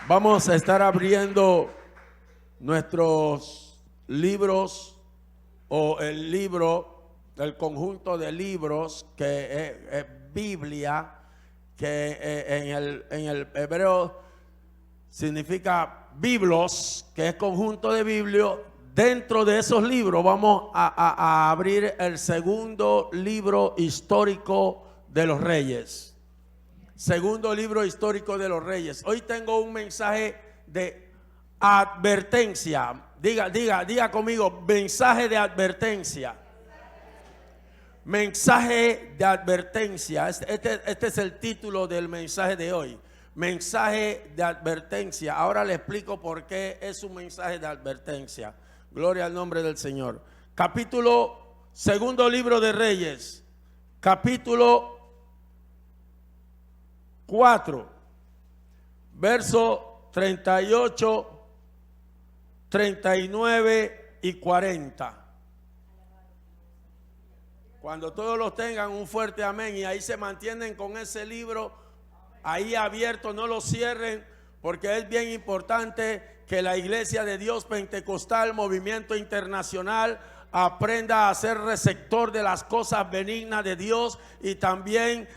Vamos a estar abriendo nuestros libros o el libro, el conjunto de libros que es Biblia, que en el hebreo significa biblos, que es conjunto de biblios. Dentro de esos libros vamos a abrir el segundo libro histórico de los reyes. Segundo libro histórico de los reyes. Hoy tengo un mensaje de advertencia. Diga conmigo, mensaje de advertencia. Mensaje de advertencia. Este es el título del mensaje de hoy. Mensaje de advertencia. Ahora le explico por qué es un mensaje de advertencia. Gloria al nombre del Señor. Segundo libro de Reyes, capítulo 4, verso 38, 39 y 40. Cuando todos los tengan, un fuerte amén, y ahí se mantienen con ese libro ahí abierto, no lo cierren, porque es bien importante que la Iglesia de Dios Pentecostal, Movimiento Internacional, aprenda a ser receptor de las cosas benignas de Dios y también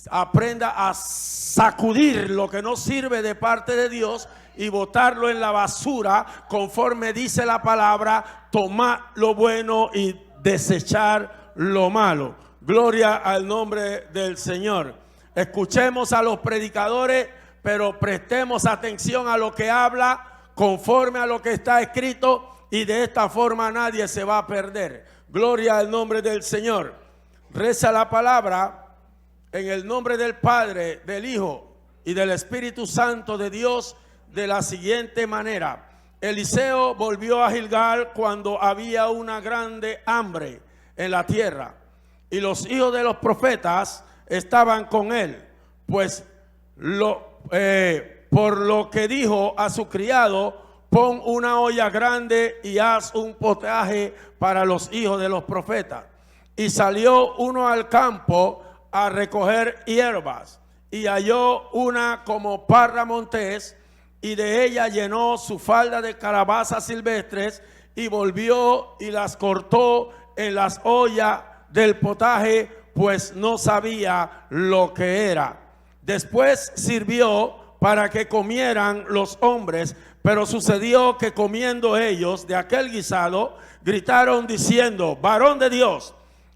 aprenda a sacudir lo que no sirve de parte de Dios y botarlo en la basura, conforme dice la palabra: tomar lo bueno y desechar lo malo. Gloria al nombre del Señor. Escuchemos a los predicadores, pero prestemos atención a lo que habla, conforme a lo que está escrito, y de esta forma nadie se va a perder. Gloria al nombre del Señor. Reza la palabra en el nombre del Padre, del Hijo y del Espíritu Santo de Dios de la siguiente manera. Eliseo volvió a Gilgal cuando había una grande hambre en la tierra, y los hijos de los profetas estaban con él, pues por lo que dijo a su criado: pon una olla grande y haz un potaje para los hijos de los profetas. Y salió uno al campo a recoger hierbas, y halló una como parra montés, y de ella llenó su falda de calabazas silvestres, y volvió y las cortó en las ollas del potaje, pues no sabía lo que era. Después sirvió para que comieran los hombres, pero sucedió que comiendo ellos de aquel guisado, gritaron diciendo: varón de Dios,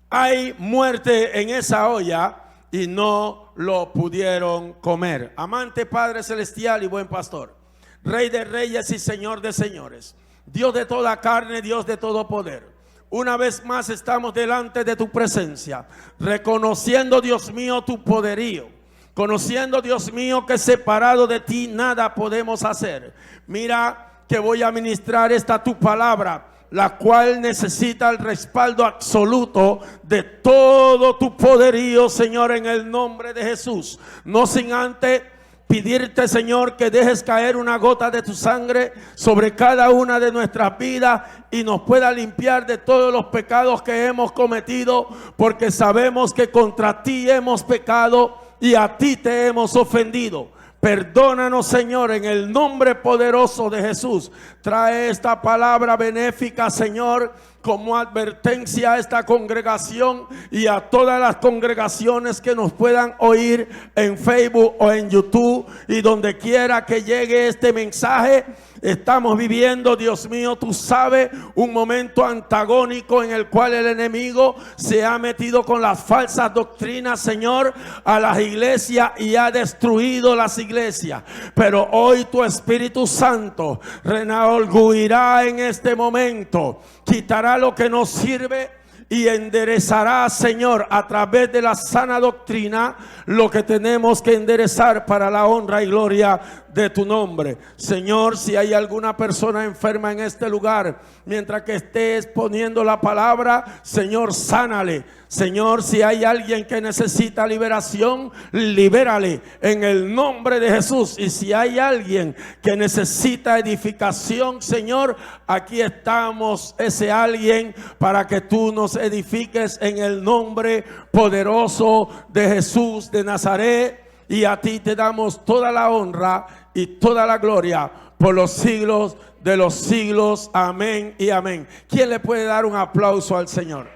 hay muerte en esa olla, y no lo pudieron comer. Amante Padre Celestial y buen Pastor, Rey de reyes y Señor de señores, Dios de toda carne, Dios de todo poder, una vez más estamos delante de tu presencia, reconociendo, Dios mío, tu poderío, conociendo, Dios mío, que separado de ti nada podemos hacer. Mira que voy a ministrar esta tu palabra, la cual necesita el respaldo absoluto de todo tu poderío, Señor, en el nombre de Jesús. No sin antes pedirte, Señor, que dejes caer una gota de tu sangre sobre cada una de nuestras vidas y nos pueda limpiar de todos los pecados que hemos cometido, porque sabemos que contra ti hemos pecado y a ti te hemos ofendido. Perdónanos, Señor, en el nombre poderoso de Jesús. Trae esta palabra benéfica, Señor, como advertencia a esta congregación y a todas las congregaciones que nos puedan oír en Facebook o en YouTube, y donde quiera que llegue este mensaje. Estamos viviendo, Dios mío, tú sabes, un momento antagónico en el cual el enemigo se ha metido con las falsas doctrinas, Señor, a las iglesias, y ha destruido las iglesias. Pero hoy tu Espíritu Santo renaulguirá en este momento, quitará lo que no sirve y enderezará, Señor, a través de la sana doctrina, lo que tenemos que enderezar para la honra y gloria de tu nombre. Señor, si hay alguna persona enferma en este lugar, mientras que estés poniendo la palabra, Señor, sánale. Señor, si hay alguien que necesita liberación, libérale en el nombre de Jesús. Y si hay alguien que necesita edificación, Señor, aquí estamos, ese alguien, para que tú nos edifiques en el nombre poderoso de Jesús de Nazaret. Y a ti te damos toda la honra y toda la gloria por los siglos de los siglos. Amén y amén. ¿Quién le puede dar un aplauso al Señor?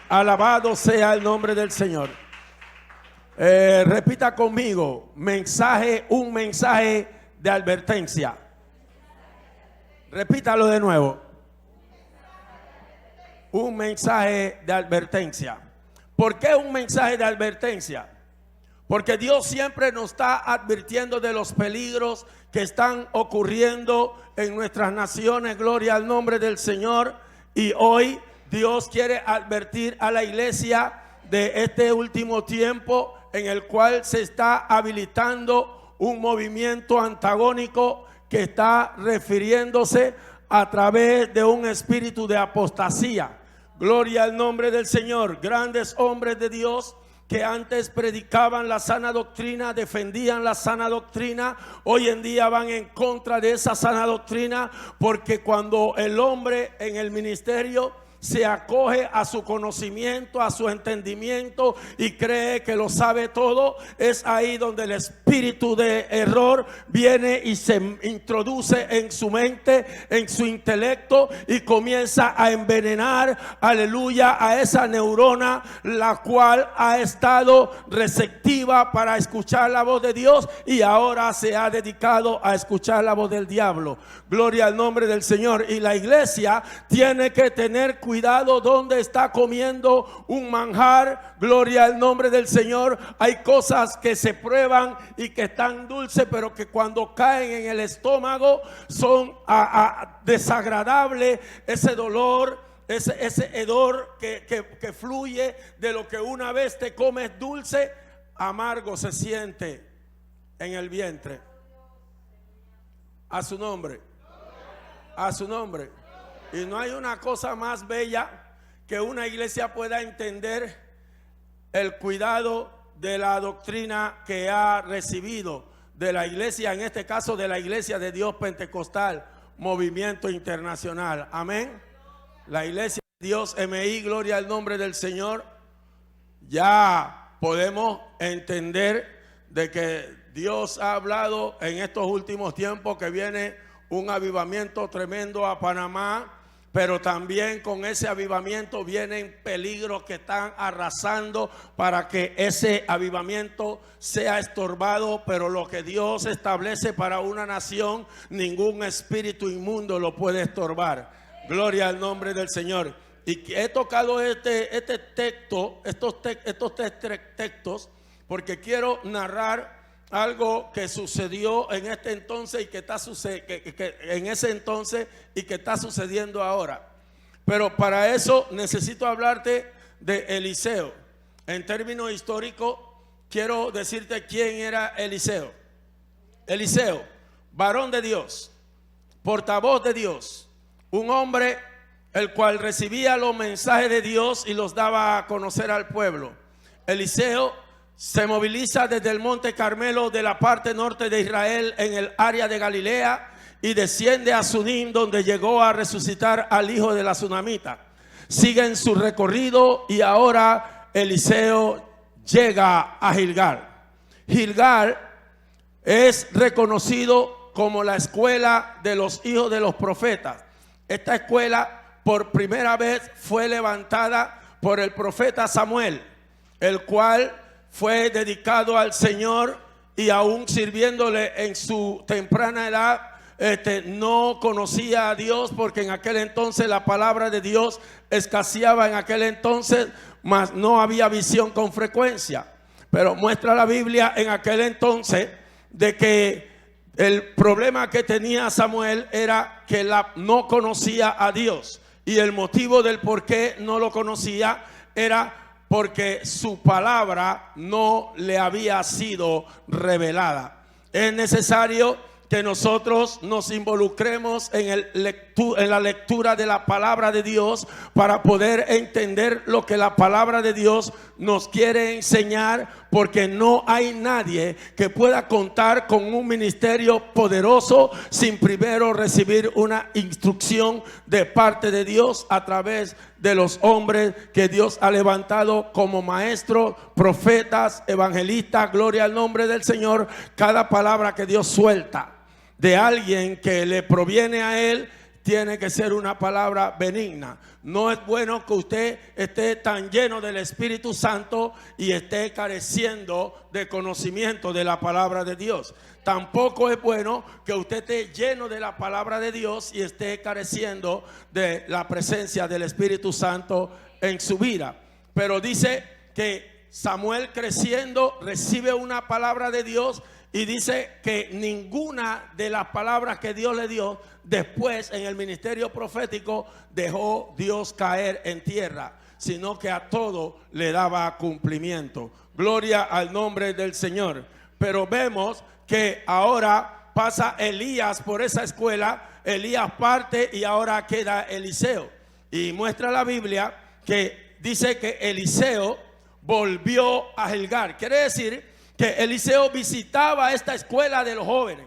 Alabado sea el nombre del Señor. Repita conmigo, un mensaje de advertencia. Repítalo de nuevo. Un mensaje de advertencia. ¿Por qué un mensaje de advertencia? Porque Dios siempre nos está advirtiendo de los peligros que están ocurriendo en nuestras naciones. Gloria al nombre del Señor. Y hoy Dios quiere advertir a la iglesia de este último tiempo en el cual se está habilitando un movimiento antagónico que está refiriéndose a través de un espíritu de apostasía. Gloria al nombre del Señor. Grandes hombres de Dios que antes predicaban la sana doctrina, defendían la sana doctrina, hoy en día van en contra de esa sana doctrina, porque cuando el hombre en el ministerio se acoge a su conocimiento, a su entendimiento y cree que lo sabe todo, es ahí donde el espíritu de error viene y se introduce en su mente, en su intelecto, y comienza a envenenar, aleluya, a esa neurona, la cual ha estado receptiva para escuchar la voz de Dios y ahora se ha dedicado a escuchar la voz del diablo. Gloria al nombre del Señor. Y la iglesia tiene que tener cuidado donde está comiendo un manjar. Gloria al nombre del Señor. Hay cosas que se prueban y que están dulces, pero que cuando caen en el estómago son desagradables. Ese dolor, ese hedor que fluye de lo que una vez te comes dulce, amargo se siente en el vientre. A su nombre. A su nombre. Y no hay una cosa más bella que una iglesia pueda entender el cuidado de la doctrina que ha recibido de la iglesia, en este caso de la Iglesia de Dios Pentecostal, Movimiento Internacional. Amén. La Iglesia de Dios MI, gloria al nombre del Señor. Ya podemos entender de que Dios ha hablado en estos últimos tiempos que viene un avivamiento tremendo a Panamá, pero también con ese avivamiento vienen peligros que están arrasando para que ese avivamiento sea estorbado. Pero lo que Dios establece para una nación, ningún espíritu inmundo lo puede estorbar. Gloria al nombre del Señor. Y he tocado este texto, estos tres textos, porque quiero narrar algo que sucedió en este entonces y que está en ese entonces y que está sucediendo ahora. Pero para eso necesito hablarte de Eliseo. En términos históricos, quiero decirte quién era Eliseo. Eliseo, varón de Dios, portavoz de Dios, un hombre el cual recibía los mensajes de Dios y los daba a conocer al pueblo. Eliseo se moviliza desde el monte Carmelo de la parte norte de Israel en el área de Galilea y desciende a Sunim, donde llegó a resucitar al hijo de la Sunamita. Sigue en su recorrido y ahora Eliseo llega a Gilgal. Gilgal es reconocido como la escuela de los hijos de los profetas. Esta escuela por primera vez fue levantada por el profeta Samuel, el cual fue dedicado al Señor y aún sirviéndole en su temprana edad, no conocía a Dios, porque en aquel entonces la palabra de Dios escaseaba en aquel entonces, mas no había visión con frecuencia. Pero muestra la Biblia en aquel entonces de que el problema que tenía Samuel era que no conocía a Dios, y el motivo del por qué no lo conocía era porque su palabra no le había sido revelada. Es necesario que nosotros nos involucremos en la lectura de la palabra de Dios para poder entender lo que la palabra de Dios nos quiere enseñar, porque no hay nadie que pueda contar con un ministerio poderoso sin primero recibir una instrucción de parte de Dios a través de los hombres que Dios ha levantado como maestros, profetas, evangelistas. Gloria al nombre del Señor. Cada palabra que Dios suelta de alguien que le proviene a Él tiene que ser una palabra benigna. No es bueno que usted esté tan lleno del Espíritu Santo y esté careciendo de conocimiento de la palabra de Dios. Tampoco es bueno que usted esté lleno de la palabra de Dios y esté careciendo de la presencia del Espíritu Santo en su vida. Pero dice que Samuel, creciendo, recibe una palabra de Dios. Y dice que ninguna de las palabras que Dios le dio después en el ministerio profético dejó Dios caer en tierra, sino que a todo le daba cumplimiento. Gloria al nombre del Señor. Pero vemos que ahora pasa Elías por esa escuela. Elías parte y ahora queda Eliseo. Y muestra la Biblia que dice que Eliseo volvió a Gilgal. Quiere decir que Eliseo visitaba esta escuela de los jóvenes.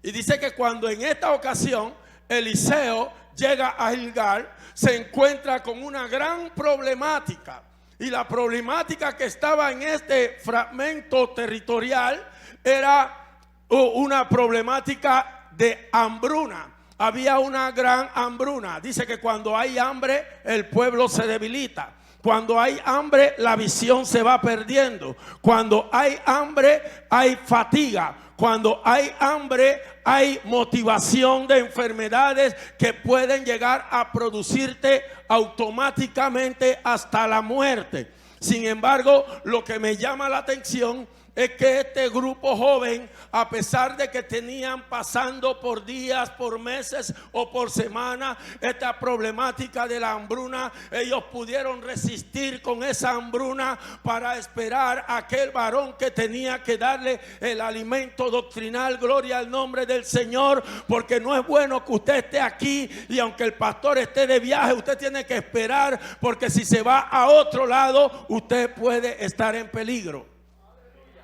Y dice que cuando en esta ocasión Eliseo llega a Gilgal, se encuentra con una gran problemática. Y la problemática que estaba en este fragmento territorial era una problemática de hambruna. Había una gran hambruna. Dice que cuando hay hambre, el pueblo se debilita. Cuando hay hambre, la visión se va perdiendo. Cuando hay hambre, hay fatiga. Cuando hay hambre, hay motivación de enfermedades que pueden llegar a producirte automáticamente hasta la muerte. Sin embargo, lo que me llama la atención es que este grupo joven, a pesar de que tenían pasando por días, por meses o por semanas esta problemática de la hambruna, ellos pudieron resistir con esa hambruna para esperar a aquel varón que tenía que darle el alimento doctrinal. Gloria al nombre del Señor, porque no es bueno que usted esté aquí y aunque el pastor esté de viaje, usted tiene que esperar, porque si se va a otro lado, usted puede estar en peligro.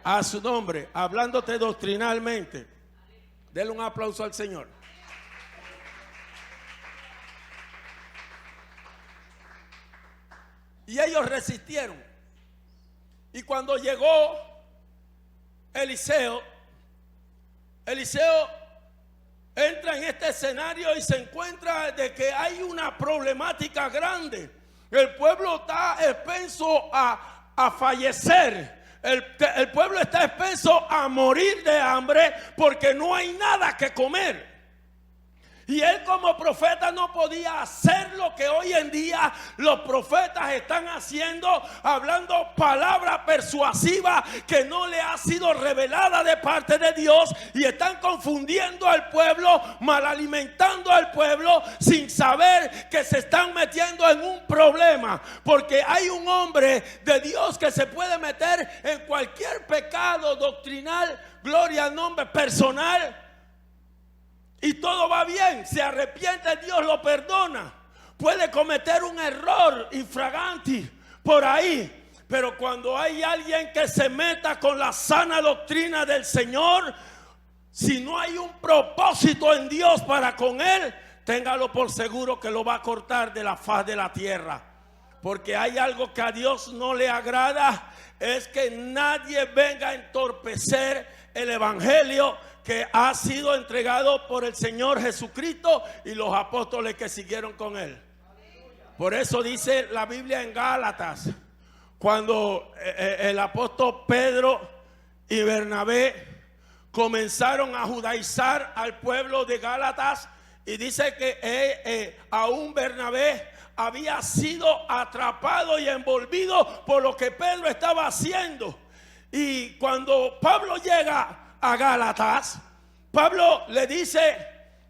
A su nombre, hablándote doctrinalmente. Denle un aplauso al Señor. Y ellos resistieron. Y cuando llegó Eliseo entra en este escenario y se encuentra de que hay una problemática grande. El pueblo está expenso a fallecer. El pueblo está expenso a morir de hambre porque no hay nada que comer. Y él como profeta no podía hacer lo que hoy en día los profetas están haciendo, hablando palabra persuasiva que no le ha sido revelada de parte de Dios, y están confundiendo al pueblo, mal alimentando al pueblo sin saber que se están metiendo en un problema, porque hay un hombre de Dios que se puede meter en cualquier pecado doctrinal, gloria al nombre, personal, y todo va bien. Se arrepiente, Dios lo perdona. Puede cometer un error infraganti por ahí, pero cuando hay alguien que se meta con la sana doctrina del Señor, si no hay un propósito en Dios para con él, téngalo por seguro que lo va a cortar de la faz de la tierra. Porque hay algo que a Dios no le agrada, es que nadie venga a entorpecer el evangelio que ha sido entregado por el Señor Jesucristo y los apóstoles que siguieron con él. Por eso dice la Biblia en Gálatas, cuando el apóstol Pedro y Bernabé comenzaron a judaizar al pueblo de Gálatas, y dice que aún Bernabé había sido atrapado y envolvido por lo que Pedro estaba haciendo. Y cuando Pablo llega a Gálatas, Pablo le dice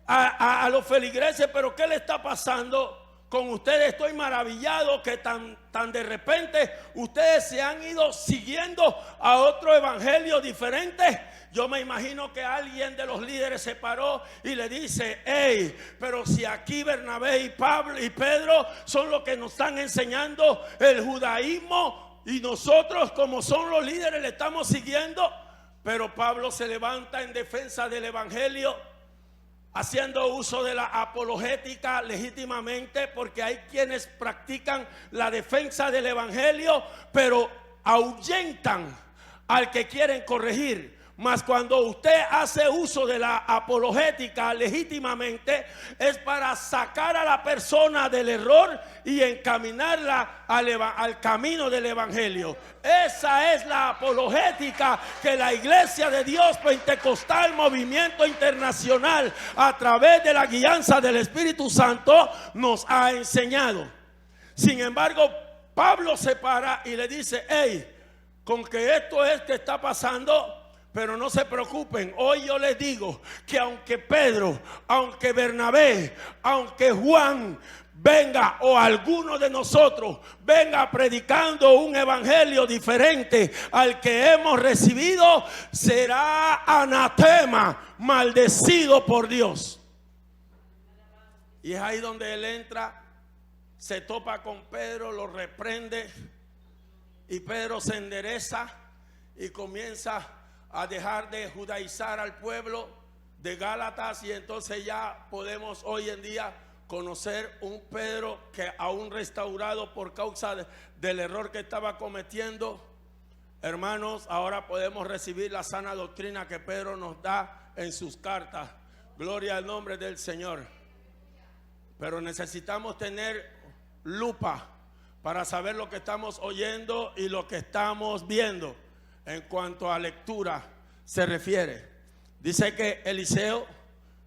a los feligreses: pero ¿qué le está pasando con ustedes? Estoy maravillado que tan de repente ustedes se han ido siguiendo a otro evangelio diferente. Yo me imagino que alguien de los líderes se paró y le dice: hey, pero si aquí Bernabé y Pablo y Pedro son los que nos están enseñando el judaísmo y nosotros como son los líderes le estamos siguiendo. Pero Pablo se levanta en defensa del evangelio, haciendo uso de la apologética legítimamente, porque hay quienes practican la defensa del evangelio, pero ahuyentan al que quieren corregir. Mas cuando usted hace uso de la apologética legítimamente, es para sacar a la persona del error y encaminarla al camino del evangelio. Esa es la apologética que la Iglesia de Dios Pentecostal, Movimiento Internacional, a través de la guianza del Espíritu Santo, nos ha enseñado. Sin embargo, Pablo se para y le dice: hey, con que esto es que está pasando, pero no se preocupen. Hoy yo les digo que aunque Pedro, aunque Bernabé, aunque Juan venga, o alguno de nosotros venga predicando un evangelio diferente al que hemos recibido, será anatema, maldecido por Dios. Y es ahí donde él entra, se topa con Pedro, lo reprende, y Pedro se endereza y comienza a dejar de judaizar al pueblo de Gálatas. Y entonces ya podemos hoy en día conocer un Pedro que aún restaurado por causa del error que estaba cometiendo. Hermanos, ahora podemos recibir la sana doctrina que Pedro nos da en sus cartas. Gloria al nombre del Señor. Pero necesitamos tener lupa para saber lo que estamos oyendo y lo que estamos viendo. En cuanto a lectura se refiere, dice que Eliseo,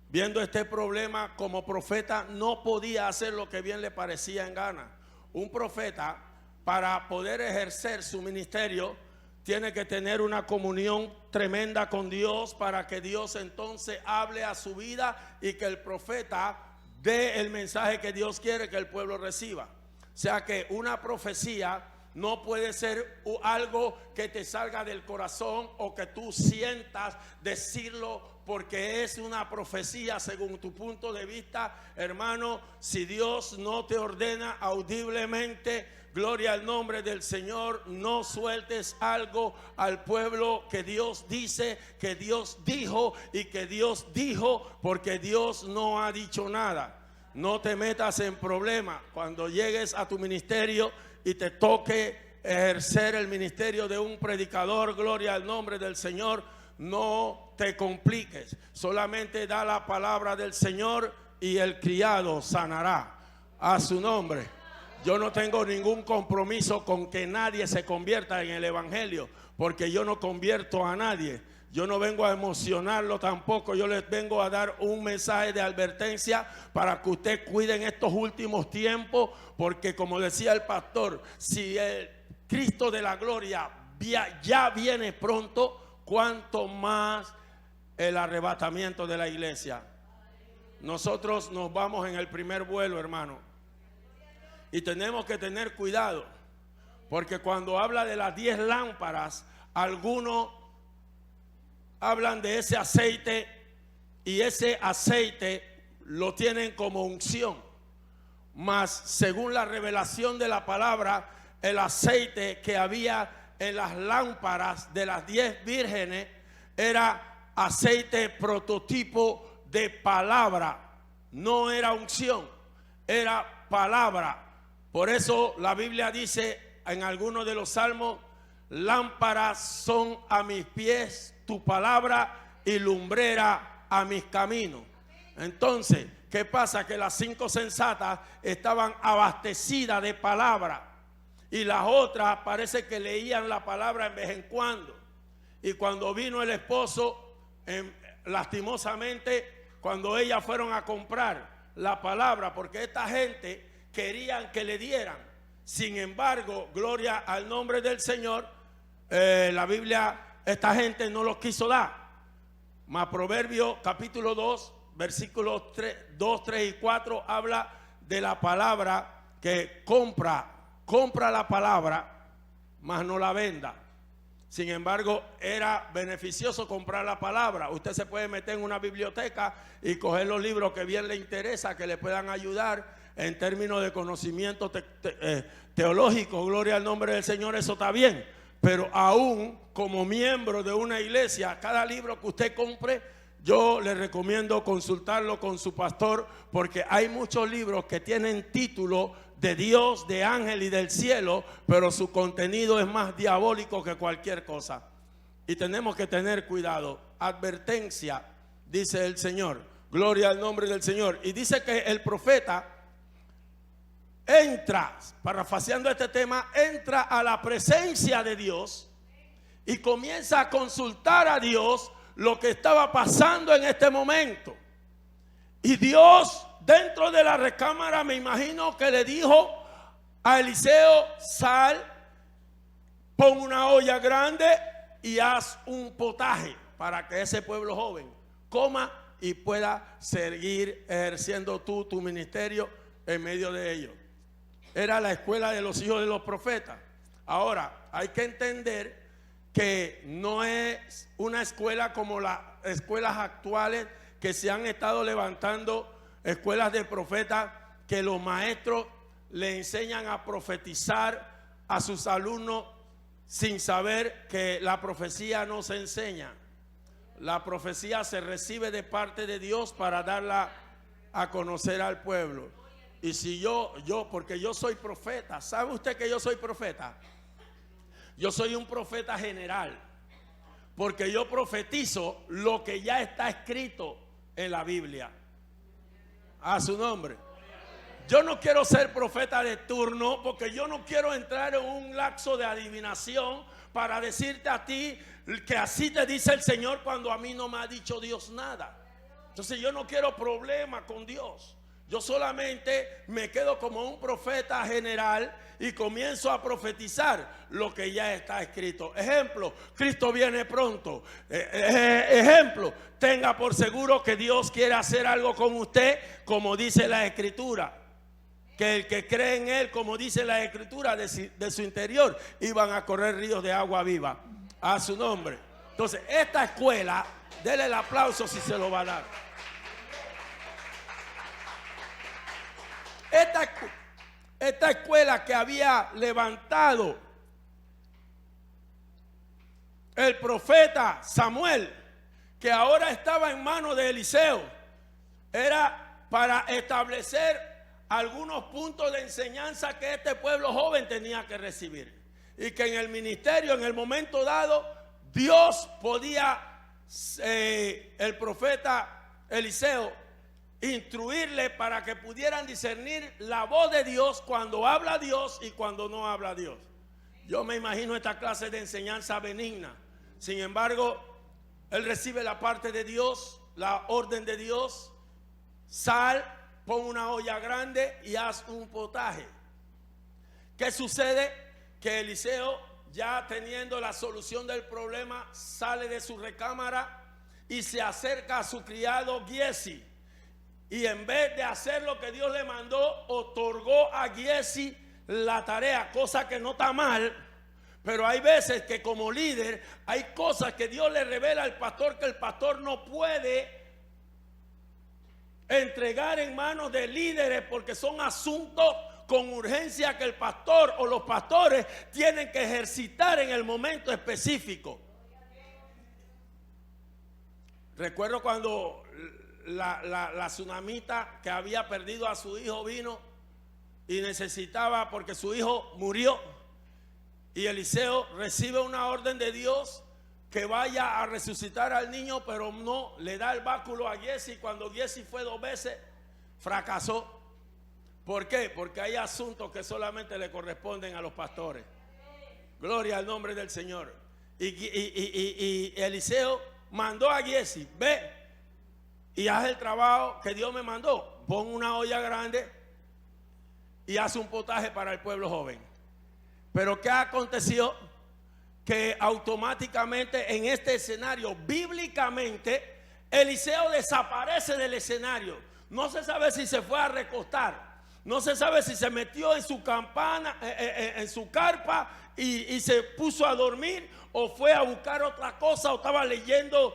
viendo este problema como profeta, no podía hacer lo que bien le parecía en gana. Un profeta, para poder ejercer su ministerio, tiene que tener una comunión tremenda con Dios, para que Dios entonces hable a su vida y que el profeta dé el mensaje que Dios quiere que el pueblo reciba. O sea que una profecía no puede ser algo que te salga del corazón o que tú sientas decirlo porque es una profecía según tu punto de vista. Hermano, si Dios no te ordena audiblemente, gloria al nombre del Señor, no sueltes algo al pueblo que Dios dice, que Dios dijo y que Dios dijo, porque Dios no ha dicho nada. No te metas en problemas cuando llegues a tu ministerio y te toque ejercer el ministerio de un predicador. Gloria al nombre del Señor. No te compliques, solamente da la palabra del Señor y el criado sanará a su nombre. Yo no tengo ningún compromiso con que nadie se convierta en el evangelio, porque yo no convierto a nadie. Yo no vengo a emocionarlo tampoco. Yo les vengo a dar un mensaje de advertencia para que usted cuide en estos últimos tiempos, porque como decía el pastor, si el Cristo de la gloria ya viene pronto, cuanto más el arrebatamiento de la iglesia. Nosotros nos vamos en el primer vuelo, hermano, y tenemos que tener cuidado, porque cuando habla de las 10 lámparas, algunos hablan de ese aceite, y ese aceite lo tienen como unción. Mas según la revelación de la palabra, el aceite que había en las lámparas de las 10 vírgenes era aceite prototipo de palabra. No era unción, era palabra. Por eso la Biblia dice en algunos de los salmos: lámparas son a mis pies tu palabra y lumbrera a mis caminos. Entonces, ¿qué pasa? Que las 5 sensatas estaban abastecidas de palabra, y las otras parece que leían la palabra en vez en cuando. Y cuando vino el esposo, lastimosamente, cuando ellas fueron a comprar la palabra, porque esta gente querían que le dieran. Sin embargo, gloria al nombre del Señor, la Biblia, esta gente no los quiso dar. Mas Proverbios capítulo 2, versículos 2, 3 y 4 habla de la palabra que compra la palabra, mas no la venda. Sin embargo, era beneficioso comprar la palabra. Usted se puede meter en una biblioteca y coger los libros que bien le interesa, que le puedan ayudar en términos de conocimiento teológico. Gloria al nombre del Señor, eso está bien. Pero aún como miembro de una iglesia, cada libro que usted compre, yo le recomiendo consultarlo con su pastor, porque hay muchos libros que tienen título de Dios, de ángel y del cielo, pero su contenido es más diabólico que cualquier cosa. Y tenemos que tener cuidado. Advertencia, dice el Señor. Gloria al nombre del Señor. Y dice que el profeta entra, parafraseando este tema, entra a la presencia de Dios y comienza a consultar a Dios lo que estaba pasando en este momento. Y Dios, dentro de la recámara, me imagino que le dijo a Eliseo: sal, pon una olla grande y haz un potaje para que ese pueblo joven coma y pueda seguir ejerciendo tu ministerio en medio de ellos. Era la escuela de los hijos de los profetas. Ahora, hay que entender que no es una escuela como las escuelas actuales que se han estado levantando, escuelas de profetas, que los maestros le enseñan a profetizar a sus alumnos sin saber que la profecía no se enseña. La profecía se recibe de parte de Dios para darla a conocer al pueblo. Y si porque yo soy profeta, ¿sabe usted que yo soy profeta? Yo soy un profeta general, porque yo profetizo lo que ya está escrito en la Biblia. A su nombre. Yo no quiero ser profeta de turno, porque yo no quiero entrar en un lapso de adivinación para decirte a ti que así te dice el Señor cuando a mí no me ha dicho Dios nada. Entonces yo no quiero problema con Dios. Yo solamente me quedo como un profeta general y comienzo a profetizar lo que ya está escrito. Ejemplo, Cristo viene pronto. Ejemplo, tenga por seguro que Dios quiere hacer algo con usted, como dice la Escritura. Que el que cree en Él, como dice la Escritura, de su interior iban a correr ríos de agua viva. A su nombre. Entonces, esta escuela, déle el aplauso si se lo va a dar. Esta escuela que había levantado el profeta Samuel, que ahora estaba en manos de Eliseo, era para establecer algunos puntos de enseñanza que este pueblo joven tenía que recibir. Y que en el ministerio, en el momento dado, Dios podía, el profeta Eliseo, instruirle para que pudieran discernir la voz de Dios cuando habla Dios y cuando no habla Dios. Yo me imagino esta clase de enseñanza benigna. Sin embargo, él recibe la parte de Dios, la orden de Dios: sal, pon una olla grande y haz un potaje. ¿Qué sucede? Que Eliseo, ya teniendo la solución del problema, sale de su recámara y se acerca a su criado Giesi. Y en vez de hacer lo que Dios le mandó, otorgó a Giesi la tarea, cosa que no está mal. Pero hay veces que como líder hay cosas que Dios le revela al pastor que el pastor no puede entregar en manos de líderes, porque son asuntos con urgencia que el pastor o los pastores tienen que ejercitar en el momento específico. Recuerdo cuando la tsunamita que había perdido a su hijo vino y necesitaba, porque su hijo murió, y Eliseo recibe una orden de Dios que vaya a resucitar al niño, pero no le da el báculo a Giesi. Cuando Giesi fue 2 veces, fracasó. ¿Por qué? Porque hay asuntos que solamente le corresponden a los pastores. Gloria al nombre del Señor. Y Eliseo mandó a Giesi: ve y haz el trabajo que Dios me mandó. Pon una olla grande y haz un potaje para el pueblo joven. Pero ¿qué aconteció? Que automáticamente en este escenario, bíblicamente, Eliseo desaparece del escenario. No se sabe si se fue a recostar, no se sabe si se metió en su campana, en su carpa, y se puso a dormir, o fue a buscar otra cosa, o estaba leyendo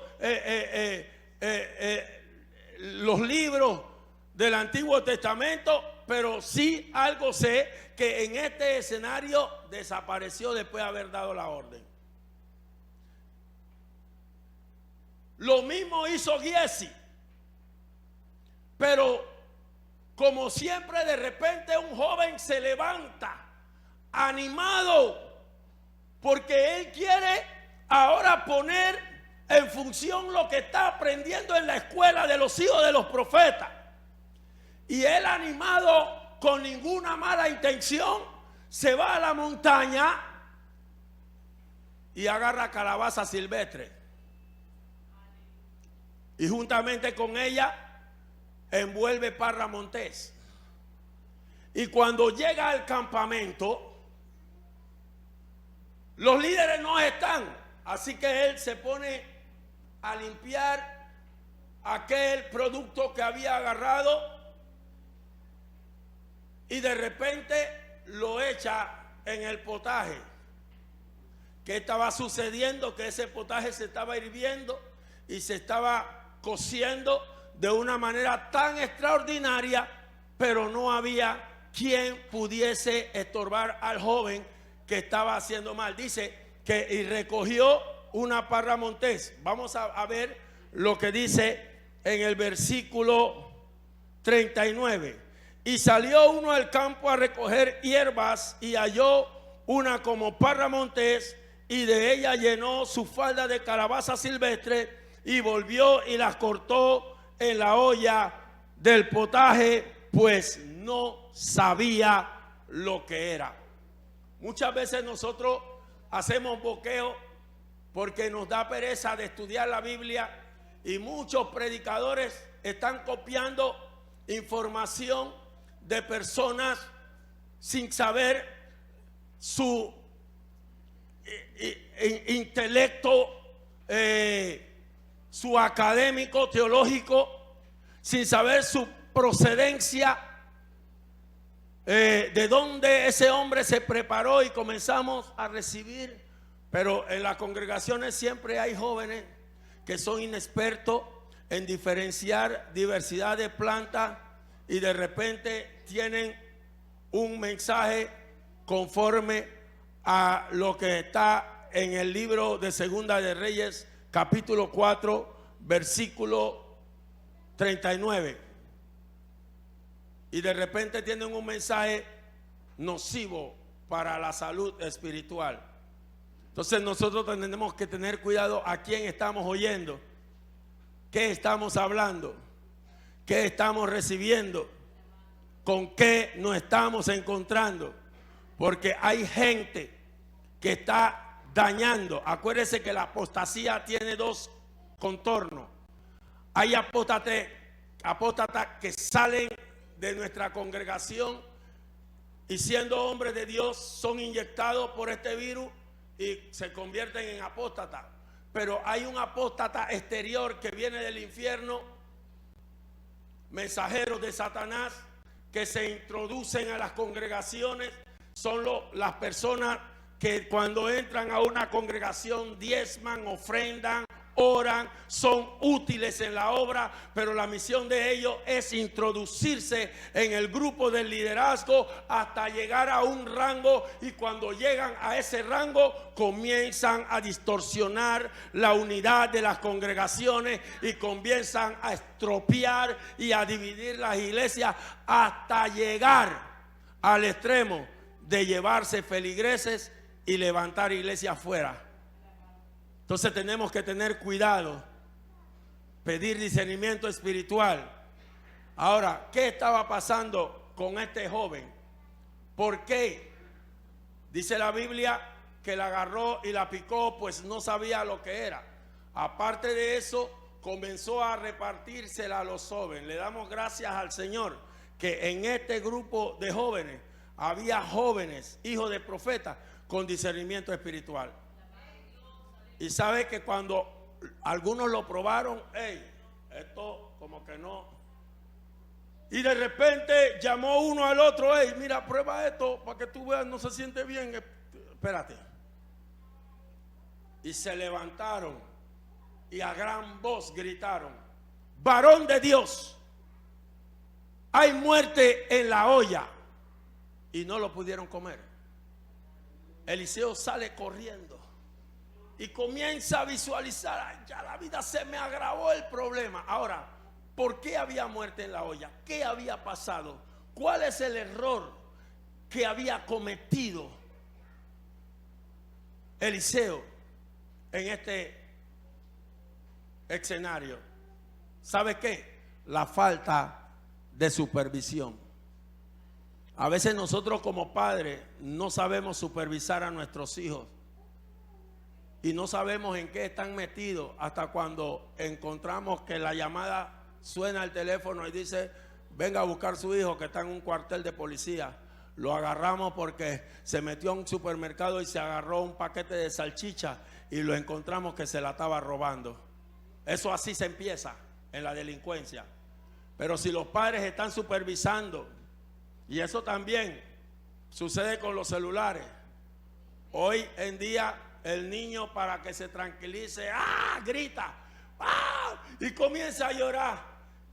los libros del Antiguo Testamento. Pero sí algo sé, que en este escenario desapareció después de haber dado la orden. Lo mismo hizo Giesi. Pero como siempre, de repente un joven se levanta animado, porque él quiere ahora poner en función lo que está aprendiendo en la escuela de los hijos de los profetas. Y él, animado, con ninguna mala intención, se va a la montaña y agarra calabaza silvestre. Y juntamente con ella envuelve parra montés. Y cuando llega al campamento, los líderes no están. Así que él se pone a limpiar aquel producto que había agarrado, y de repente lo echa en el potaje. ¿Qué estaba sucediendo? Que ese potaje se estaba hirviendo y se estaba cociendo de una manera tan extraordinaria, pero no había quien pudiese estorbar al joven que estaba haciendo mal. Dice que y recogió una parra montés. Vamos a ver lo que dice en el versículo 39. Y salió uno al campo a recoger hierbas y halló una como parra montés, y de ella llenó su falda de calabaza silvestre, y volvió y las cortó en la olla del potaje, pues no sabía lo que era. Muchas veces nosotros hacemos boqueo porque nos da pereza de estudiar la Biblia, y muchos predicadores están copiando información de personas sin saber su intelecto, su académico teológico, sin saber su procedencia, de dónde ese hombre se preparó, y comenzamos a recibir. Pero en las congregaciones siempre hay jóvenes que son inexpertos en diferenciar diversidad de plantas, y de repente tienen un mensaje conforme a lo que está en el libro de Segunda de Reyes, capítulo 4, versículo 39. Y de repente tienen un mensaje nocivo para la salud espiritual. Entonces nosotros tenemos que tener cuidado a quién estamos oyendo, qué estamos hablando, qué estamos recibiendo, con qué nos estamos encontrando. Porque hay gente que está dañando. Acuérdese que la apostasía tiene dos contornos. Hay apóstatas que salen de nuestra congregación y, siendo hombres de Dios, son inyectados por este virus y se convierten en apóstatas. Pero hay un apóstata exterior que viene del infierno, mensajeros de Satanás, que se introducen a las congregaciones. Son las personas que cuando entran a una congregación diezman, ofrendan, oran, son útiles en la obra, pero la misión de ellos es introducirse en el grupo del liderazgo hasta llegar a un rango, y cuando llegan a ese rango comienzan a distorsionar la unidad de las congregaciones y comienzan a estropear y a dividir las iglesias, hasta llegar al extremo de llevarse feligreses y levantar iglesias afuera. Entonces tenemos que tener cuidado, pedir discernimiento espiritual. Ahora, ¿qué estaba pasando con este joven? ¿Por qué? Dice la Biblia que la agarró y la picó, pues no sabía lo que era. Aparte de eso, comenzó a repartírsela a los jóvenes. Le damos gracias al Señor que en este grupo de jóvenes había jóvenes, hijos de profetas, con discernimiento espiritual. Y sabe que cuando algunos lo probaron, esto como que no. Y de repente llamó uno al otro, mira, prueba esto para que tú veas, no se siente bien, espérate. Y se levantaron y a gran voz gritaron: varón de Dios, hay muerte en la olla. Y no lo pudieron comer. Eliseo sale corriendo y comienza a visualizar: ay, ya la vida se me agravó el problema. Ahora, ¿por qué había muerte en la olla? ¿Qué había pasado? ¿Cuál es el error que había cometido Eliseo en este escenario? ¿Sabe qué? La falta de supervisión. A veces nosotros como padres no sabemos supervisar a nuestros hijos y no sabemos en qué están metidos hasta cuando encontramos que la llamada suena al teléfono y dice: venga a buscar a su hijo que está en un cuartel de policía. Lo agarramos porque se metió a un supermercado y se agarró un paquete de salchicha y lo encontramos que se la estaba robando. Eso así se empieza en la delincuencia. Pero si los padres están supervisando, y eso también sucede con los celulares. Hoy en día el niño, para que se tranquilice, grita, y comienza a llorar.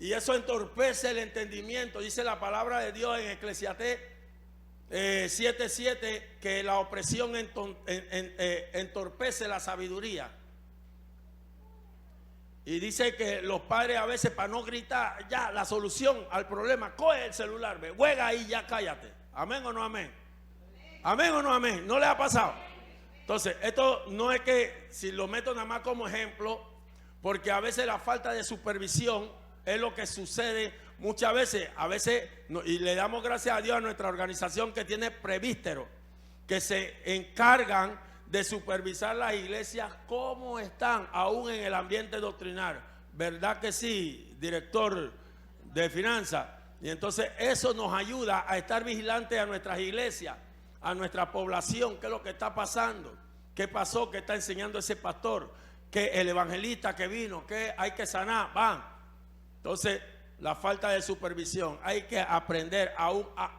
Y eso entorpece el entendimiento. Dice la palabra de Dios en Eclesiastés 7:7 que la opresión entorpece la sabiduría. Y dice que los padres a veces, para no gritar, ya la solución al problema: coge el celular, juega ahí, ya cállate. ¿Amén o no amén? ¿Amén o no amén? ¿No le ha pasado? Entonces, esto no es que, si lo meto nada más como ejemplo, porque a veces la falta de supervisión es lo que sucede muchas veces. A veces, y le damos gracias a Dios a nuestra organización que tiene presbíteros que se encargan de supervisar las iglesias cómo están, aún en el ambiente doctrinal. ¿Verdad que sí, director de finanzas? Y entonces eso nos ayuda a estar vigilantes a nuestras iglesias, a nuestra población, qué es lo que está pasando, qué pasó, qué está enseñando ese pastor, que el evangelista que vino, que hay que sanar, van. Entonces, la falta de supervisión, hay que aprender a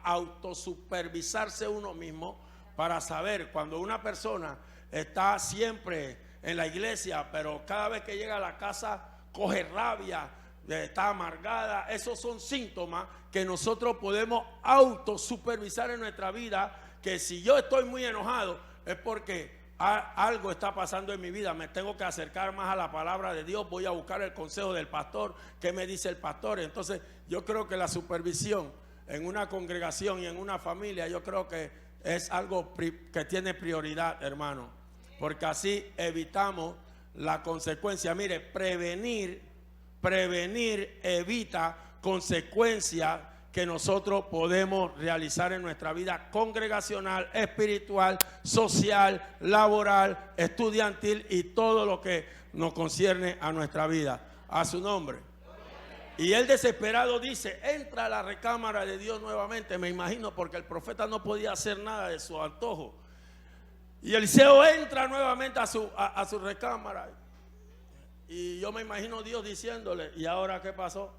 autosupervisarse uno mismo, para saber cuando una persona está siempre en la iglesia, pero cada vez que llega a la casa coge rabia, está amargada. Esos son síntomas que nosotros podemos autosupervisar en nuestra vida, que si yo estoy muy enojado es porque algo está pasando en mi vida, me tengo que acercar más a la palabra de Dios, voy a buscar el consejo del pastor, qué me dice el pastor. Entonces yo creo que la supervisión en una congregación y en una familia, yo creo que es algo que tiene prioridad, hermano, porque así evitamos la consecuencia. Mire, prevenir evita consecuencias que nosotros podemos realizar en nuestra vida congregacional, espiritual, social, laboral, estudiantil y todo lo que nos concierne a nuestra vida. A su nombre. Y el desesperado dice: entra a la recámara de Dios nuevamente. Me imagino, porque el profeta no podía hacer nada de su antojo. Y Eliseo entra nuevamente a su recámara. Y yo me imagino Dios diciéndole: ¿y ahora qué pasó?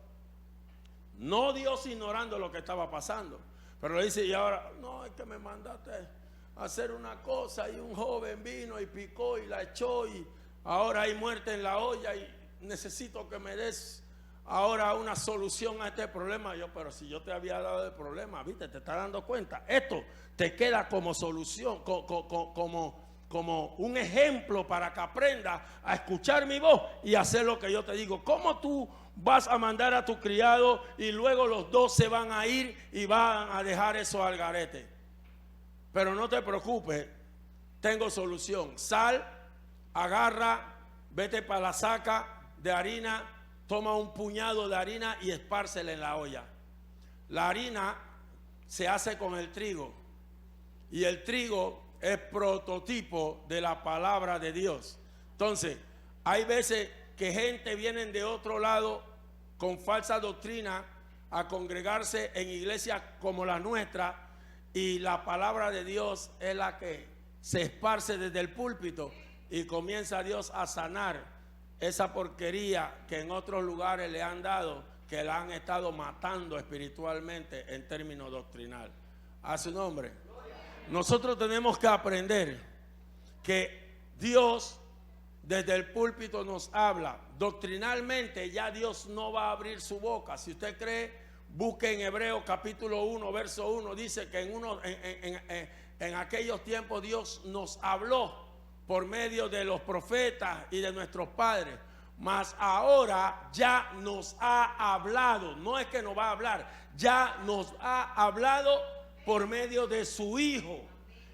No Dios ignorando lo que estaba pasando, pero le dice: y ahora, no, es que me mandaste a hacer una cosa y un joven vino y picó y la echó y ahora hay muerte en la olla y necesito que me des ahora una solución a este problema. Pero si yo te había dado el problema, viste, te estás dando cuenta. Esto te queda como solución, como un ejemplo para que aprendas a escuchar mi voz y hacer lo que yo te digo. ¿Cómo tú vas a mandar a tu criado y luego los dos se van a ir y van a dejar eso al garete? Pero no te preocupes, tengo solución. Sal, agarra, vete para la saca de harina, toma un puñado de harina y espárcela en la olla. La harina se hace con el trigo y el trigo es prototipo de la palabra de Dios. Entonces, hay veces que gente viene de otro lado con falsa doctrina a congregarse en iglesias como la nuestra, y la palabra de Dios es la que se esparce desde el púlpito y comienza Dios a sanar esa porquería que en otros lugares le han dado, que la han estado matando espiritualmente en términos doctrinal. A su nombre. nosotros tenemos que aprender que Dios desde el púlpito nos habla. Doctrinalmente ya Dios no va a abrir su boca. Si usted cree, busque en Hebreos capítulo 1, verso 1. Dice que en aquellos tiempos Dios nos habló por medio de los profetas y de nuestros padres. Mas ahora ya nos ha hablado. No es que nos va a hablar, ya nos ha hablado por medio de su Hijo.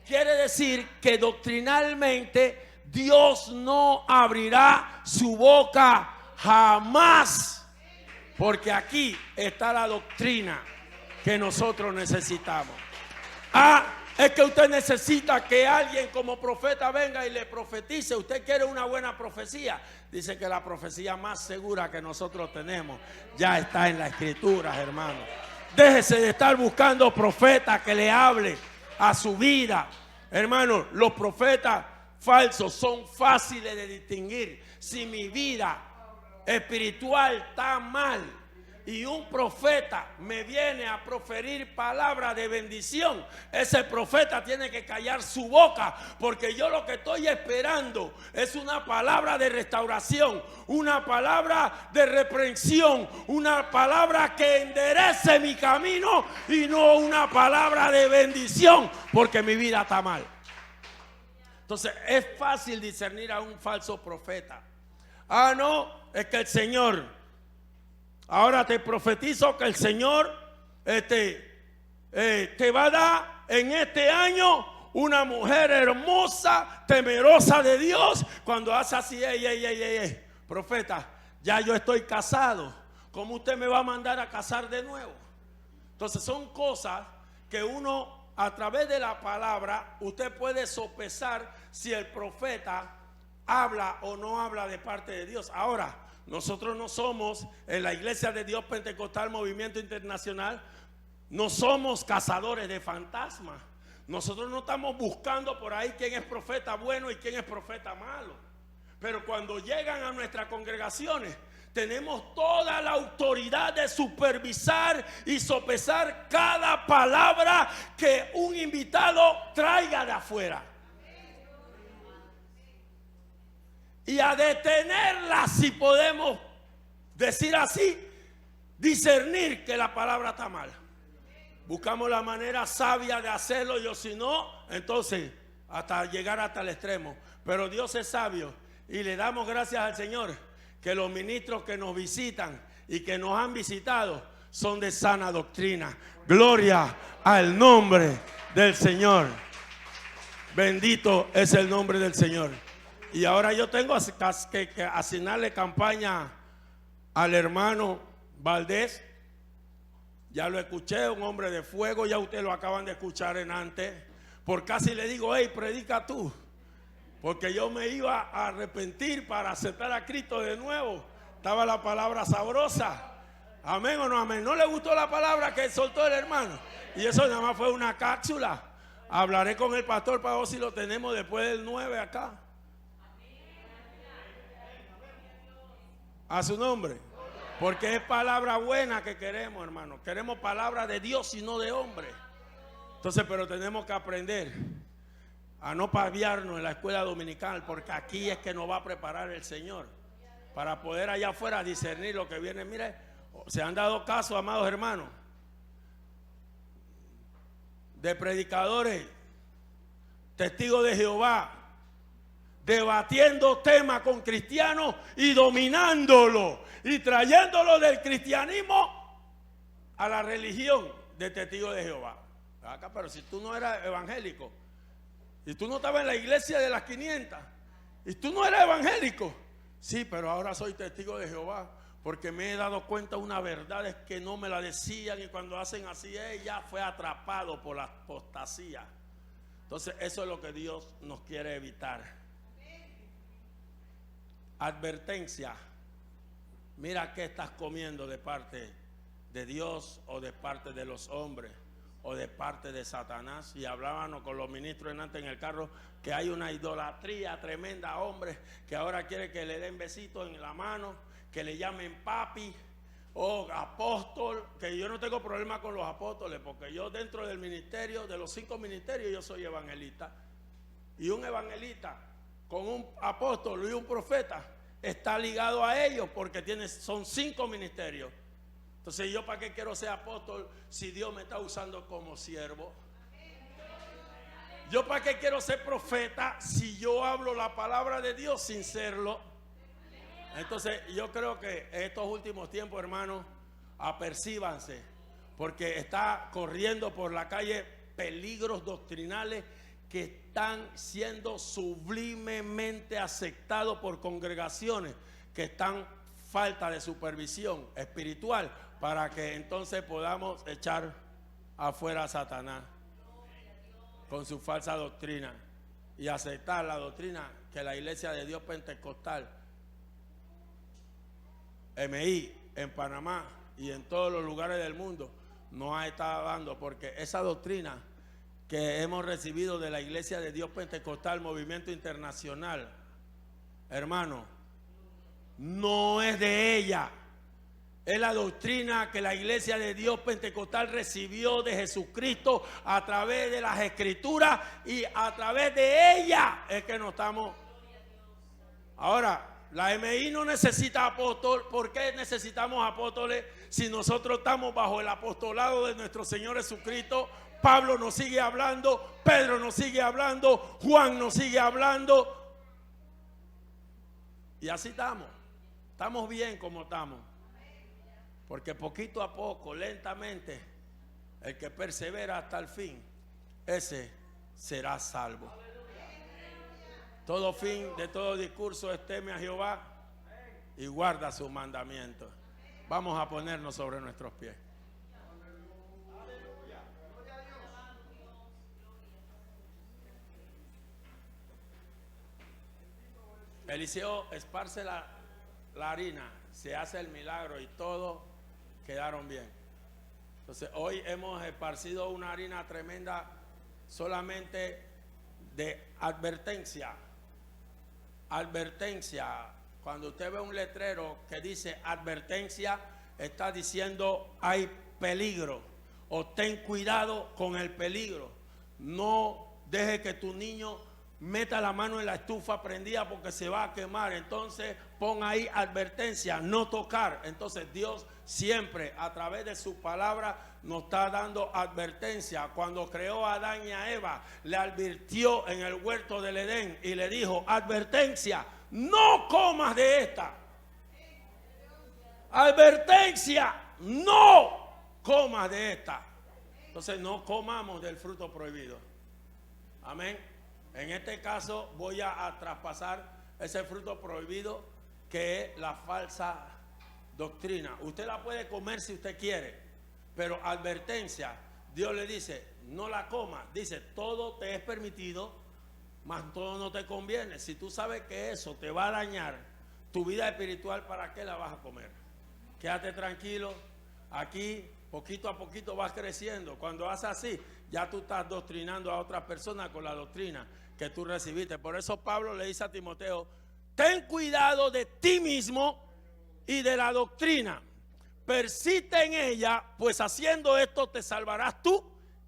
Quiere decir que doctrinalmente Dios no abrirá su boca jamás, porque aquí está la doctrina que nosotros necesitamos. Es que usted necesita que alguien como profeta venga y le profetice. Usted quiere una buena profecía. Dice que la profecía más segura que nosotros tenemos ya está en la Escritura, hermano. Déjese de estar buscando profetas que le hable a su vida. Hermano, los profetas falsos son fáciles de distinguir. Si mi vida espiritual está mal y un profeta me viene a proferir palabra de bendición, ese profeta tiene que callar su boca, porque yo lo que estoy esperando es una palabra de restauración, una palabra de reprensión, una palabra que enderece mi camino y no una palabra de bendición, porque mi vida está mal. Entonces es fácil discernir a un falso profeta. No, es que el Señor, ahora te profetizo que el Señor te va a dar en este año una mujer hermosa, temerosa de Dios. Cuando hace así, profeta, ya yo estoy casado, ¿cómo usted me va a mandar a casar de nuevo? Entonces son cosas que uno, a través de la palabra, usted puede sopesar si el profeta habla o no habla de parte de Dios. Ahora, nosotros no somos, en la Iglesia de Dios Pentecostal Movimiento Internacional, no somos cazadores de fantasmas. Nosotros no estamos buscando por ahí quién es profeta bueno y quién es profeta malo. Pero cuando llegan a nuestras congregaciones, tenemos toda la autoridad de supervisar y sopesar cada palabra que un invitado traiga de afuera. Y a detenerla, si podemos decir así, discernir que la palabra está mal. Buscamos la manera sabia de hacerlo, y si no, entonces hasta llegar hasta el extremo. Pero Dios es sabio y le damos gracias al Señor que los ministros que nos visitan y que nos han visitado son de sana doctrina. Gloria al nombre del Señor. Bendito es el nombre del Señor. Y ahora yo tengo que asignarle campaña al hermano Valdés. Ya lo escuché, un hombre de fuego. Ya ustedes lo acaban de escuchar en antes. Por casi le digo, hey, predica tú. Porque yo me iba a arrepentir para aceptar a Cristo de nuevo. Estaba la palabra sabrosa. Amén o no amén. ¿No le gustó la palabra que soltó el hermano? Y eso nada más fue una cápsula. Hablaré con el pastor para ver si lo tenemos después del 9 acá. A su nombre. Porque es palabra buena que queremos, hermano. Queremos palabra de Dios y no de hombre. Entonces, pero tenemos que aprender a no paviarnos en la escuela dominical, porque aquí es que nos va a preparar el Señor para poder allá afuera discernir lo que viene. Mire, se han dado casos, amados hermanos, de predicadores, testigos de Jehová, debatiendo temas con cristianos y dominándolo y trayéndolo del cristianismo a la religión de testigos de Jehová. Acá, pero si tú no eras evangélico y tú no estabas en la iglesia de las 500 y tú no eras evangélico, sí, pero ahora soy testigo de Jehová porque me he dado cuenta de una verdad es que no me la decían, y cuando hacen así ya fue atrapado por la apostasía. Entonces eso es lo que Dios nos quiere evitar. Advertencia: mira qué estás comiendo de parte de Dios o de parte de los hombres o de parte de Satanás. Y hablábamos con los ministros antes en el carro que hay una idolatría tremenda a hombres que ahora quiere que le den besitos en la mano, que le llamen papi o apóstol, que yo no tengo problema con los apóstoles, porque yo dentro del ministerio, de los 5 ministerios, yo soy evangelista. Y un evangelista con un apóstol y un profeta está ligado a ellos porque son 5 ministerios. Entonces, ¿yo para qué quiero ser apóstol si Dios me está usando como siervo? ¿Yo para qué quiero ser profeta si yo hablo la palabra de Dios sin serlo? Entonces, yo creo que en estos últimos tiempos, hermanos, apercíbanse, porque está corriendo por la calle peligros doctrinales que están siendo sublimemente aceptados por congregaciones que están falta de supervisión espiritual, para que entonces podamos echar afuera a Satanás con su falsa doctrina y aceptar la doctrina que la Iglesia de Dios Pentecostal MI en Panamá y en todos los lugares del mundo nos ha estado dando, porque esa doctrina que hemos recibido de la Iglesia de Dios Pentecostal, Movimiento Internacional, hermano, no es de ella. Es la doctrina que la Iglesia de Dios Pentecostal recibió de Jesucristo a través de las Escrituras, y a través de ella es que nos estamos. Ahora, la MI no necesita apóstol. ¿Por qué necesitamos apóstoles si nosotros estamos bajo el apostolado de nuestro Señor Jesucristo? Pablo nos sigue hablando, Pedro nos sigue hablando, Juan nos sigue hablando. Y así estamos. Estamos bien como estamos. Porque poquito a poco, lentamente, el que persevera hasta el fin, ese será salvo. Todo fin de todo discurso es: teme a Jehová y guarda sus mandamientos. Vamos a ponernos sobre nuestros pies. Eliseo esparce la harina, se hace el milagro y todos quedaron bien. Entonces, hoy hemos esparcido una harina tremenda solamente de advertencia. Advertencia. Cuando usted ve un letrero que dice advertencia, está diciendo hay peligro, o ten cuidado con el peligro. No deje que tu niño meta la mano en la estufa prendida porque se va a quemar. Entonces pon ahí advertencia, no tocar. Entonces Dios siempre a través de su palabra nos está dando advertencia. Cuando creó a Adán y a Eva, le advirtió en el huerto del Edén y le dijo: advertencia, no comas de esta. Advertencia, no comas de esta. Entonces no comamos del fruto prohibido. Amén. En este caso voy a traspasar ese fruto prohibido, que es la falsa doctrina. Usted la puede comer si usted quiere, pero advertencia, Dios le dice: no la coma. Dice: todo te es permitido, mas todo no te conviene. Si tú sabes que eso te va a dañar tu vida espiritual, ¿para qué la vas a comer? Quédate tranquilo. Aquí poquito a poquito vas creciendo. Cuando haces así, ya tú estás doctrinando a otras personas con la doctrina que tú recibiste. Por eso Pablo le dice a Timoteo: ten cuidado de ti mismo y de la doctrina, persiste en ella, pues haciendo esto te salvarás tú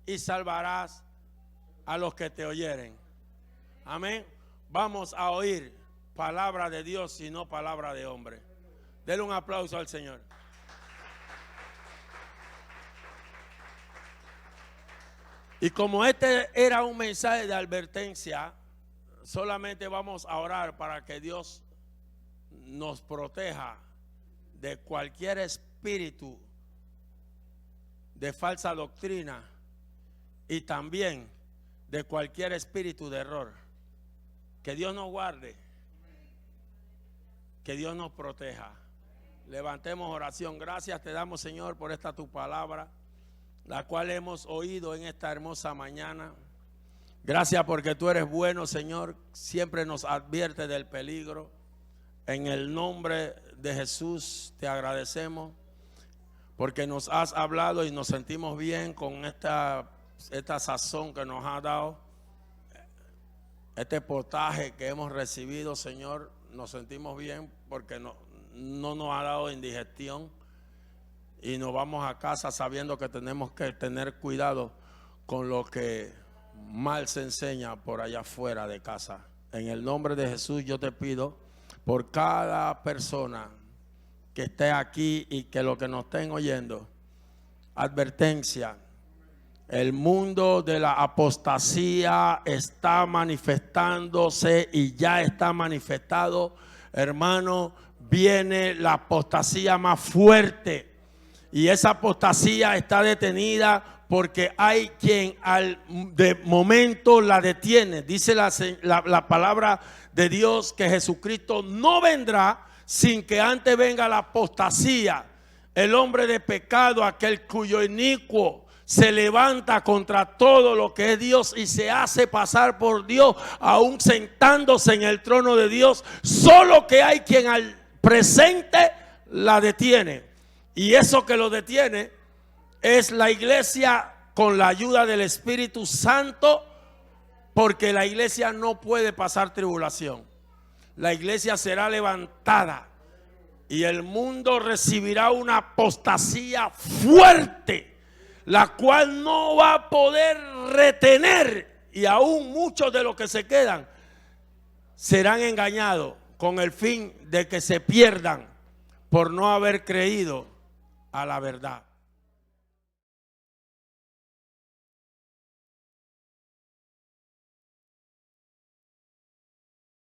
y salvarás a los que te oyeren. Amén. Vamos a oír palabra de Dios y no palabra de hombre. Denle un aplauso al Señor. Y como este era un mensaje de advertencia, solamente vamos a orar para que Dios nos proteja de cualquier espíritu de falsa doctrina y también de cualquier espíritu de error. Que Dios nos guarde, que Dios nos proteja. Levantemos oración. Gracias te damos, Señor, por esta tu palabra, la cual hemos oído en esta hermosa mañana. Gracias porque tú eres bueno, Señor. Siempre nos advierte del peligro. En el nombre de Jesús te agradecemos porque nos has hablado y nos sentimos bien con esta sazón que nos ha dado, este potaje que hemos recibido, Señor. Nos sentimos bien porque no nos ha dado indigestión. y nos vamos a casa sabiendo que tenemos que tener cuidado con lo que mal se enseña por allá afuera de casa. En el nombre de Jesús yo te pido por cada persona que esté aquí y que lo que nos estén oyendo, advertencia: el mundo de la apostasía está manifestándose y ya está manifestado. Hermano, viene la apostasía más fuerte, y esa apostasía está detenida porque hay quien de momento la detiene. Dice la palabra de Dios que Jesucristo no vendrá sin que antes venga la apostasía. El hombre de pecado, aquel cuyo inicuo se levanta contra todo lo que es Dios y se hace pasar por Dios, aún sentándose en el trono de Dios. Solo que hay quien al presente la detiene, y eso que lo detiene es la iglesia con la ayuda del Espíritu Santo, porque la iglesia no puede pasar tribulación. La iglesia será levantada y el mundo recibirá una apostasía fuerte, la cual no va a poder retener, y aún muchos de los que se quedan serán engañados con el fin de que se pierdan por no haber creído a la verdad.